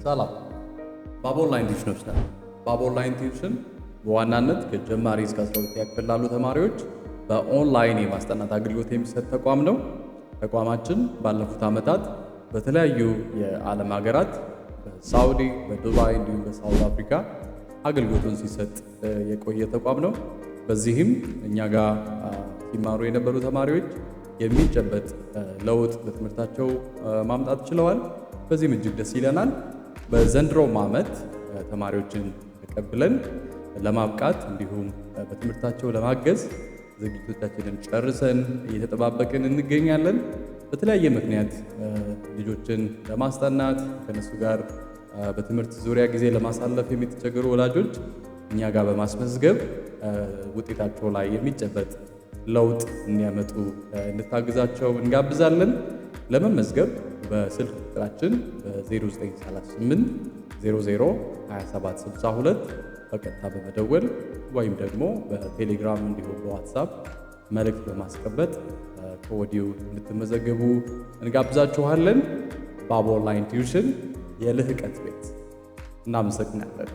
ሰላም። ባብ ኦንላይን ቲዩሽኖች ነን። ባብ ኦንላይን ቲዩሽን በዋናነት ከጀማሪ እስከ 12ኛ ክፍል ላሉ ተማሪዎች በኦንላይን የማስጠናት አገልግሎት የሚሰጥ ተቋም ነው። ተቋማችን ባለፉት ዓመታት በተለያዩ የዓለም ሀገራት በሳውዲ፣ በዱባይ እንዲሁም በሳውዝ አፍሪካ አገልግሎቱን ሲሰጥ የቆየ ተቋም ነው። በዚህም እኛ ጋር ሲማሩ የነበሩ ተማሪዎች የሚጨበጥ ለውጥ በትምህርታቸው ማምጣት ችለዋል። በዚህም እጅግ ደስ ይለናል። በዘንድሮው ዓመት ተማሪዎችን ተቀብለን ለማብቃት እንዲሁም በትምህርታቸው ለማገዝ ዝግጅቶቻችንን ጨርሰን እየተጠባበቅን እንገኛለን። በተለያየ ምክንያት ልጆችን ለማስጠናት ከነሱ ጋር በትምህርት ዙሪያ ጊዜ ለማሳለፍ የሚተቸገሩ ወላጆች እኛ ጋር በማስመዝገብ ውጤታቸው ላይ የሚጨበጥ ለውጥ እንዲያመጡ እንድታግዛቸው እንጋብዛለን። ለመመዝገብ በስልክ ቁጥራችን በ0938 00 2762 በቀጥታ በመደወል ወይም ደግሞ በቴሌግራም እንዲሁም በዋትሳፕ መልእክት በማስቀመጥ ከወዲሁ እንድትመዘገቡ እንጋብዛችኋለን። ባብ ኦንላይን ቲዩሽን የልህቀት ቤት። እናመሰግናለን።